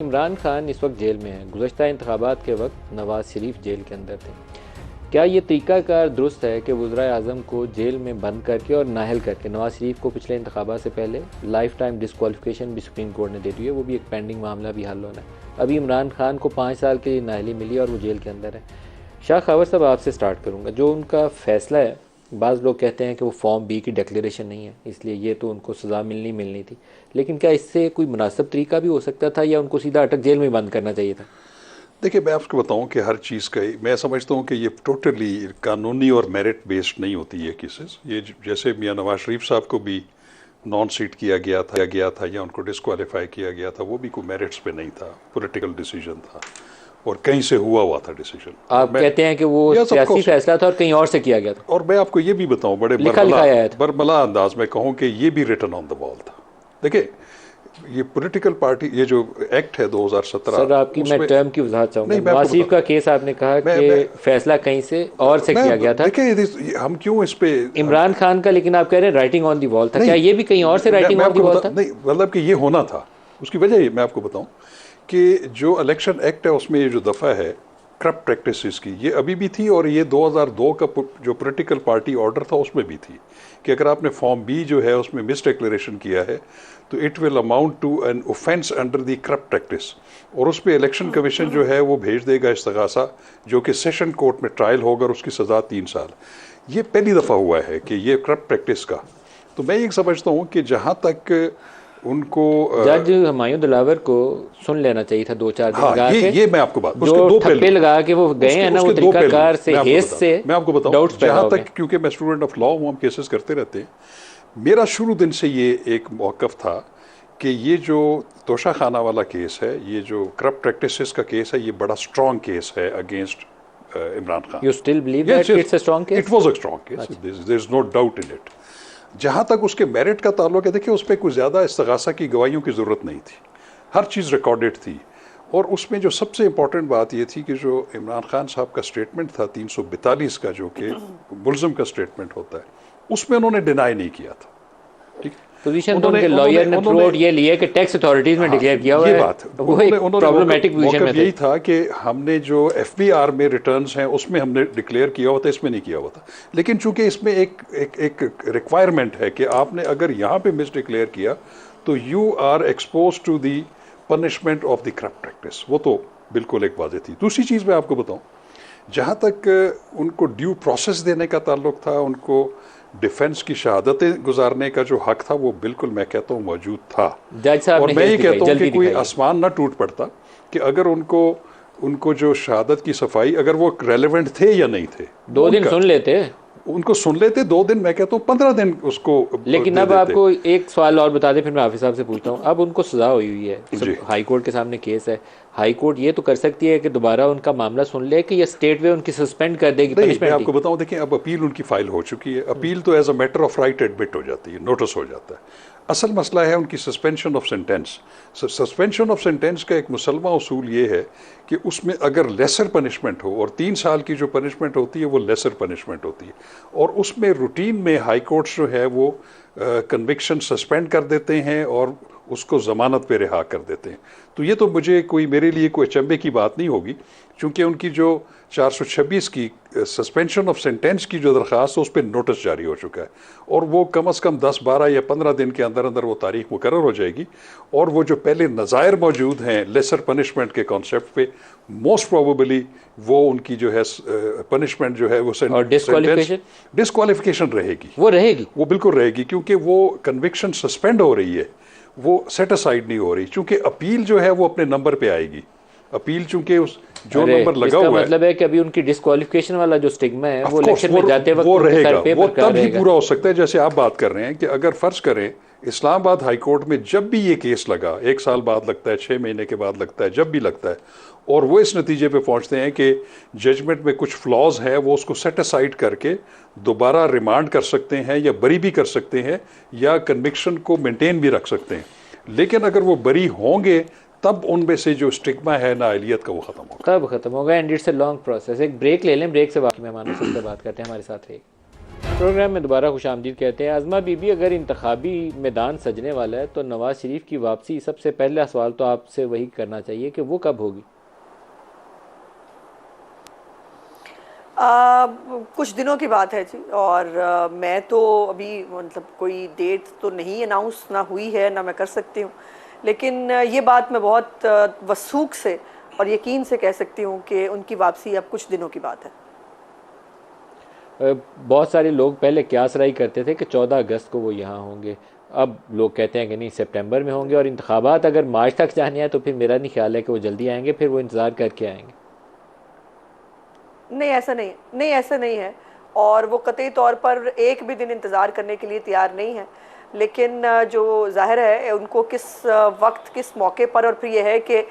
इमरान खान इस वक्त जेल में है। गुज़श्ता इंतखाबात के वक्त नवाज़ शरीफ जेल के अंदर थे। क्या ये तरीक़ाकार दुरुस्त है कि वज़ीर आज़म को जेल में बंद करके और नाअहल करके नवाज़ शरीफ को पिछले इंतखाबात से पहले लाइफ टाइम डिस्क्वालिफिकेशन भी सुप्रीम कोर्ट ने दे दी है, वो भी एक पेंडिंग मामला भी हल होना है। अभी इमरान खान को 5 साल की नाअहली मिली और वो जेल के अंदर है। शाह खबर साहब, आपसे स्टार्ट करूँगा। जो उनका फ़ैसला है, बाज़ लोग कहते हैं कि वो फॉर्म बी की डिक्लेरेशन नहीं है, इसलिए ये तो उनको सज़ा मिलनी थी, लेकिन क्या इससे कोई मुनासिब तरीका भी हो सकता था या उनको सीधा अटक जेल में बंद करना चाहिए था? देखिए, मैं आपको बताऊं कि हर चीज़ का मैं समझता हूं कि ये टोटली कानूनी और मेरिट बेस्ड नहीं होती है केसेस। ये जैसे मियां नवाज शरीफ साहब को भी नॉन सीट किया गया था या उनको डिस्क्वालीफाई किया गया था, वो भी कोई मेरिट्स पे नहीं था, पॉलिटिकल डिसीजन था और कहीं से हुआ था डिसीजन। आप कहते हैं कि वो सियासी फैसला था और कहीं और से किया गया था। और मैं आपको ये भी बताऊं, बड़े बरमला अंदाज में कहूं कि ये भी रिटन ऑन द वॉल था। देखिए, ये पॉलिटिकल पार्टी, ये जो एक्ट है 2017। सर, आपकी मैं टर्म की वजाहत चाहूंगा। नवाज शरीफ का केस आपने कहा कि फैसला कहीं से और से किया गया था। देखिए, हम क्यों इस पे इमरान खान का, लेकिन आप कह रहे हैं राइटिंग ऑन दी वॉल था। क्या ये भी कहीं और से राइटिंग ऑन दी वॉल था? नहीं, मतलब कि ये होना था। उसकी वजह मैं आपको बताऊं कि जो इलेक्शन एक्ट है उसमें ये जो दफ़ा है करप्ट प्रैक्टिसेस की, ये अभी भी थी और ये 2002 का जो पॉलिटिकल पार्टी ऑर्डर था उसमें भी थी कि अगर आपने फॉर्म बी जो है उसमें मिस डिक्लेरेशन किया है तो it will amount to an offence under the corrupt practice, और उस पर इलेक्शन कमीशन जो है वो भेज देगा इस्तगासा, जो कि सेशन कोर्ट में ट्रायल होगा और उसकी सज़ा 3 साल। ये पहली दफ़ा हुआ है कि ये करप्ट प्रैक्टिस का। तो मैं ये समझता हूँ कि जहाँ तक उनको जज हुमायूं दिलावर को सुन लेना चाहिए था 2-4 दिन लगा के। ये मैं आपको बात, जो ठप्पे लगा के वो गए हैं ना, वो तरीकाकार से हेस से मैं आपको बताऊं, जहां तक, क्योंकि मैं स्टूडेंट ऑफ लॉ हूं, हम केसेस करते रहते हैं, मेरा शुरू दिन से ये एक मौक़िफ़ था कि ये जो तोशा खाना वाला केस है, ये जो करप्ट प्रैक्टिसेस का केस है, ये बड़ा स्ट्रॉन्ग केस है against Imran Khan. You still believe that it's a strong case? It was a strong case. There is no doubt in it. जहाँ तक उसके मेरिट का ताल्लुक है, देखिए उस पर कुछ ज़्यादा इस्तगासा की गवाहियों की ज़रूरत नहीं थी, हर चीज़ रिकॉर्डेड थी। और उसमें जो सबसे इम्पॉर्टेंट बात ये थी कि जो इमरान खान साहब का स्टेटमेंट था 342 का, जो कि मुल्ज़िम का स्टेटमेंट होता है, उसमें उन्होंने डिनाई नहीं किया था। ठीक, पोजीशन तो उनके लॉयर ने थ्रू ये लिया कि टैक्स अथॉरिटीज में डिक्लेयर किया हुआ है। ये बात प्रॉब्लमेटिक पोजीशन में यही था कि हमने जो एफबीआर में रिटर्न्स हैं उसमें हमने डिक्लेयर किया हुआ था, इसमें नहीं किया हुआ था। लेकिन चूंकि इसमें एक रिक्वायरमेंट है कि आपने अगर यहाँ पे मिस डिक्लेयर किया तो you are expose to the punishment of the corrupt practice, वो तो बिल्कुल एक वाज़ेह थी। दूसरी चीज़ मैं आपको बताऊँ, जहाँ तक उनको ड्यू प्रोसेस देने का ताल्लुक था, उनको डिफेंस की शहादतें गुजारने का जो हक था, वो बिल्कुल मैं कहता हूँ मौजूद था। और मैं ये कहता हूँ कि कोई आसमान ना टूट पड़ता कि अगर उनको जो शहादत की सफाई, अगर वो रेलेवेंट थे या नहीं थे, 2 दिन सुन लेते, उनको सुन लेते, 2 दिन, मैं कहता हूँ 15 दिन उसको। लेकिन अब आपको एक सवाल और बता दें, फिर मैं हाफिज साहब से पूछता हूँ। अब उनको सजा हुई है, हाई कोर्ट के सामने केस है, हाई कोर्ट ये तो कर सकती है कि दोबारा उनका मामला सुन ले कि या स्टेट वे उनकी सस्पेंड कर देगी पनिशमेंट? मैं आपको बताऊं, देखिए अब अपील उनकी फाइल हो चुकी है, अपील तो as a matter of right admit हो जाती है, नोटिस हो जाता है। असल मसला है उनकी suspension of sentence. Suspension of sentence का एक मुसलमा उसूल ये है कि उसमें अगर लेसर पनिशमेंट हो, और 3 साल की जो पनिशमेंट होती है वो लेसर पनिशमेंट होती है, और उसमें रूटीन में हाई कोर्ट्स जो है वो कन्विक्शन सस्पेंड कर देते हैं और उसको ज़मानत पे रिहा कर देते हैं। तो ये तो मेरे लिए कोई अचंभे की बात नहीं होगी, क्योंकि उनकी जो 426 की सस्पेंशन ऑफ सेंटेंस की जो दरख्वास्त है उस पर नोटिस जारी हो चुका है, और वो कम अज़ कम 10, 12 या 15 दिन के अंदर अंदर वो तारीख मुकर्रर हो जाएगी। और वो जो पहले नज़ायर मौजूद हैं लेसर पनिशमेंट के कॉन्सेप्ट पे, मोस्ट प्रोबेबली वो उनकी जो है पनिशमेंट जो है वो डिस्क्वालिफिकेशन रहेगी। वो बिल्कुल रहेगी, क्योंकि वो कन्विक्शन सस्पेंड हो रही है, वो सेट असाइड नहीं हो रही, क्योंकि अपील जो है वो अपने नंबर पे आएगी। अपील चूंकि उस जो नंबर लगा हुआ है, मतलब है कि अभी उनकी डिस्क्वालिफिकेशन वाला जो स्टिग्मा है वो इलेक्शन में जाते वक्त वो रहेगा, वो तब ही पूरा हो सकता है। जैसे आप बात कर रहे हैं कि अगर फर्ज करें इस्लामाबाद हाई कोर्ट में जब भी ये केस लगा, 1 साल बाद लगता है, 6 महीने के बाद लगता है, जब भी लगता है, और वो इस नतीजे पे पहुंचते हैं कि जजमेंट में कुछ फ्लॉज है, वो उसको सेट असाइड करके दोबारा रिमांड कर सकते हैं या बरी भी कर सकते हैं या कन्विक्शन को मेंटेन भी रख सकते हैं। लेकिन अगर वो बरी होंगे तब उनमें से जो स्टिग्मा है नाअहलियत का वो खत्म होगा, तब खत्म होगा। And it's a long process. एक ब्रेक ले लें, ब्रेक से बाकी मेहमानों से बात करते हैं। हमारे साथ रहिए। प्रोग्राम में दोबारा खुशामदीद कहते हैं। आज़मा बीबी, अगर इंतखाबी मैदान सजने वाला है तो नवाज शरीफ की वापसी, सबसे पहला सवाल तो आपसे वही करना चाहिए कि वो कब होगी? कुछ दिनों की बात है जी, और मैं तो अभी मतलब कोई डेट तो नहीं अनाउंस ना हुई है ना मैं कर सकती हूँ, लेकिन ये बात मैं बहुत वसूख से और यकीन से कह सकती हूँ कि उनकी वापसी अब कुछ दिनों की बात है। बहुत सारे लोग पहले क्यासराई करते थे कि 14 अगस्त को वो यहाँ होंगे, अब लोग कहते हैं कि नहीं, सितंबर में होंगे, और इंतखाबात अगर मार्च तक जाने हैं तो फिर मेरा नहीं ख्याल है कि वो जल्दी आएंगे, फिर वो इंतज़ार करके आएंगे। नहीं, ऐसा नहीं, ऐसा नहीं है, और वो कतई तौर पर एक भी दिन इंतज़ार करने के लिए तैयार नहीं है, लेकिन जो ज़ाहिर है उनको किस वक्त किस मौके पर, और फिर ये है कि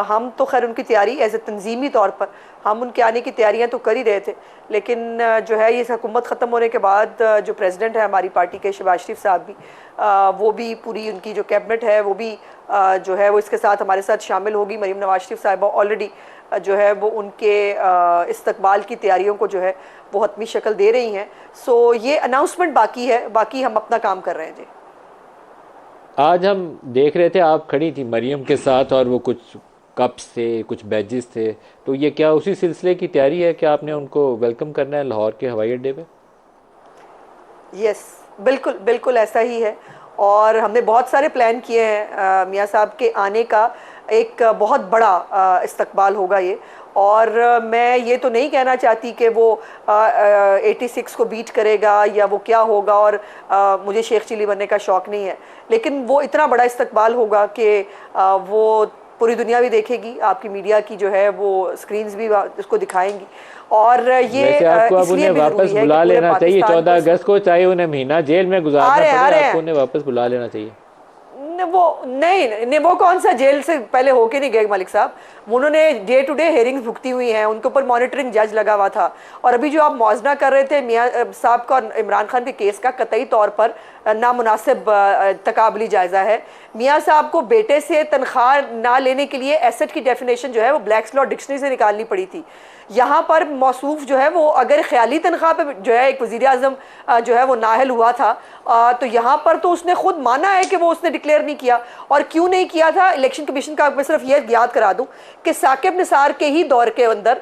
हम तो खैर उनकी तैयारी एज ए तंजीमी तौर पर हम उनके आने की तैयारियां तो कर ही रहे थे, लेकिन जो है ये हुकूमत ख़त्म होने के बाद जो प्रेसिडेंट है हमारी पार्टी के शहबाज शरीफ साहब भी, वो भी पूरी उनकी जो कैबिनेट है वो भी जो है वो इसके साथ हमारे साथ शामिल होगी। मरीम नवाज शरीफ साहिबा ऑलरेडी जो है वो उनके इस्तकबाल की तैयारियों को जो है वो हतमी शक्ल दे रही हैं। सो ये अनाउंसमेंट बाकी है, बाकी हम अपना काम कर रहे हैं जी। आज हम देख रहे थे आप खड़ी थी मरियम के साथ, और वो कुछ कप्स थे, कुछ बैजेस थे, तो ये क्या उसी सिलसिले की तैयारी है कि आपने उनको वेलकम करना है लाहौर के हवाई अड्डे पे? यस, बिल्कुल बिल्कुल ऐसा ही है, और हमने बहुत सारे प्लान किए हैं। मियाँ साहब के आने का एक बहुत बड़ा इस्तकबाल होगा ये, और मैं ये तो नहीं कहना चाहती कि वो 86 को बीट करेगा या वो क्या होगा, और मुझे शेख चिली बनने का शौक़ नहीं है, लेकिन वो इतना बड़ा इस्तकबाल होगा कि वो पूरी दुनिया भी देखेगी, आपकी मीडिया की जो है वो स्क्रीन्स भी उसको दिखाएंगी, और ये आपको अब उन्हें वापस बुला लेना चाहिए 14 अगस्त को, चाहे उन्हें महीना जेल में गुजारना पड़े, आपको उन्हें वापस बुला लेना चाहिए। वो नहीं, वो कौन सा जेल से पहले होके नहीं गए मलिक साहब, उन्होंने डे टू डे हेयरिंग्स भुगती हुई हैं, उनके ऊपर मॉनिटरिंग जज लगा हुआ था, और अभी जो आप मौजना कर रहे थे मियाँ साहब का और इमरान खान के केस का, कतई तौर पर नामुनासिब तकाबली जायज़ा है। मियाँ साहब को बेटे से तनख्वाह ना लेने के लिए एसेट की डेफिनेशन जो है वो ब्लैक्स लॉ डिक्शनरी से निकालनी पड़ी थी। यहाँ पर मौसूफ जो है वो अगर ख्याली तनख्वाह पे जो है एक वज़ीर आज़म जो है वो नाहल हुआ था, तो यहाँ पर तो उसने खुद माना है कि वो उसने डिक्लेयर नहीं किया, और क्यों नहीं किया था इलेक्शन कमीशन का मैं सिर्फ ये याद करा दूं कि साकिब निसार के ही दौर के अंदर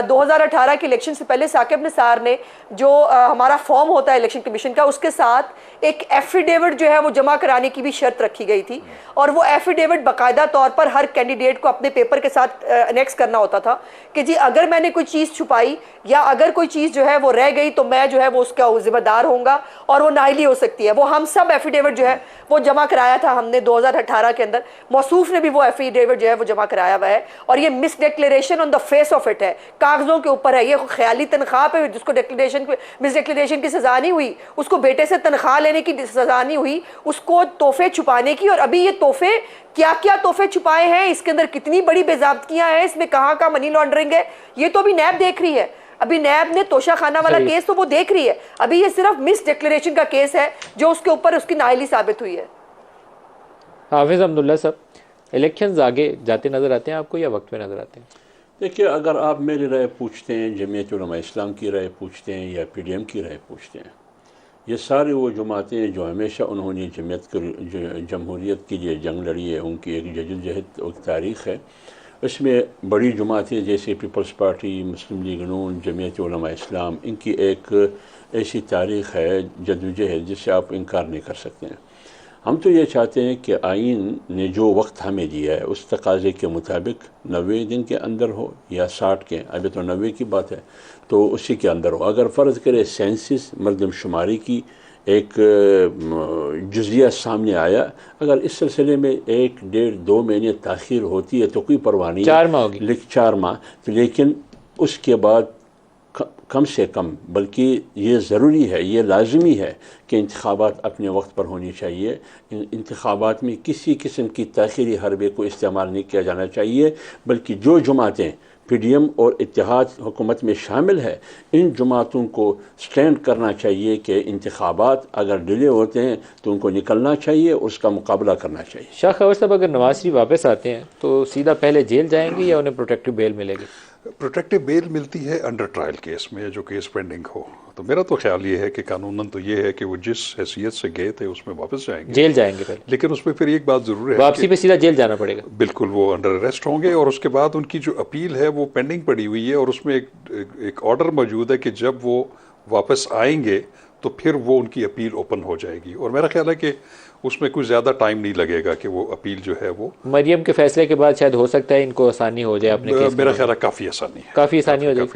2018 के इलेक्शन से पहले साकिब निसार ने जो हमारा फॉर्म होता है इलेक्शन कमीशन का, उसके साथ एक एफिडेविट जो है वो जमा कराने की भी शर्त रखी गई थी, और वो एफिडेविट बाकायदा तौर पर हर कैंडिडेट को अपने पेपर के साथ अनेक्स करना होता था कि जी अगर मैंने कोई चीज़ छुपाई या अगर कोई चीज़ जो है वो रह गई तो मैं जो है वो उसका जिम्मेदार होऊंगा और वो नाइली हो सकती है। वो हम सब एफिडेविट जो है वो जमा कराया था हमने 2018 के अंदर, मौसूफ ने भी वो एफिडेविट जो है वो जमा कराया हुआ है, और ये miss declaration on the face of it है, कागजों के ऊपर है, ये ख्याली तनख्वाह पे जिसको डिक्लेरेशन मिस डिक्लेरेशन की सजा नहीं हुई, उसको बेटे से तनख्वाह लेने की सजा नहीं हुई, उसको तोहफे छुपाने की, और अभी ये तोहफे क्या क्या तोहफे छुपाए हैं, इसके अंदर कितनी बड़ी बेजाब्तियां हैं, इसमें कहाँ का मनी लॉन्ड्रिंग है, ये तो अभी नैब देख रही है। अभी नैब ने तोशा खाना वाला केस तो वो देख रही है, अभी ये सिर्फ मिस डिक्लेरेशन का केस है जो उसके ऊपर उसकी नाअहली साबित हुई है। हाफिज अब्दुल्ला साहब, इलेक्शंस आगे जाते नजर आते हैं आपको या वक्त पे नजर आते हैं? देखिए, अगर आप मेरी राय पूछते हैं, जमीयत उलमा इस्लाम की राय पूछते हैं या PDM की राय पूछते हैं, ये सारी वो जमातें जो हमेशा उन्होंने जमहूरियत के लिए जंग लड़ी है, उनकी एक जदोजहद और तारीख़ है। इसमें बड़ी जमातें जैसे पीपल्स पार्टी, मुस्लिम लीग नून, जमीयत उलमा इस्लाम, इनकी एक ऐसी तारीख़ है जदोजहद जिससे आप इनकार नहीं कर सकते हैं। हम तो ये चाहते हैं कि आइन ने जो वक्त हमें दिया है उस तकाज़े के मुताबिक 90 दिन के अंदर हो या 60 के, अभी तो 90 की बात है, तो उसी के अंदर हो। अगर फ़र्ज़ करे सेंसिस मरदमशुमारी की एक जुज़िया सामने आया, अगर इस सिलसिले में 1, 1.5, 2 महीने ताख़ीर होती है तो कोई परवाह नहीं, 4 माह होगी, 4 माह, लेकिन उसके बाद कम से कम, बल्कि ये ज़रूरी है, ये लाजमी है कि इंतखाबात अपने वक्त पर होनी चाहिए। इंतखाबात में किसी किस्म की ताख़ीरी हरबे को इस्तेमाल नहीं किया जाना चाहिए, बल्कि जो जमातें PDM और इत्तेहाद हुकूमत में शामिल है, इन जमातों को स्टैंड करना चाहिए कि इंतखाबात अगर डिले होते हैं तो उनको निकलना चाहिए और उसका मुकाबला करना चाहिए। शाह खबर साहब, अगर नवाज शरीफ वापस आते हैं तो सीधा पहले जेल जाएंगे या उन्हें प्रोटेक्टिव बेल मिलेगी? प्रोटेक्टिव बेल मिलती है अंडर ट्रायल केस में, जो केस पेंडिंग हो। तो मेरा तो ख्याल ये है कि कानूनन तो ये है कि वो जिस हैसियत से गए थे उसमें वापस जाएंगे, जेल जाएंगे पहले, लेकिन उसमें फिर एक बात ज़रूर है वापसी पे सीधा जेल जाना पड़ेगा। बिल्कुल वो अंडर अरेस्ट होंगे, और उसके बाद उनकी जो अपील है वो पेंडिंग पड़ी हुई है, और उसमें एक ऑर्डर मौजूद है कि जब वो वापस आएंगे तो फिर वो उनकी अपील ओपन हो जाएगी। और मेरा ख्याल है कि उसमें कुछ ज़्यादा टाइम नहीं लगेगा कि वो अपील जो है वो, मरियम के फैसले के बाद शायद हो सकता है इनको आसानी हो जाए अपने केस मेरा ख्याल है काफ़ी आसानी है, काफ़ी आसानी हो जाएगी।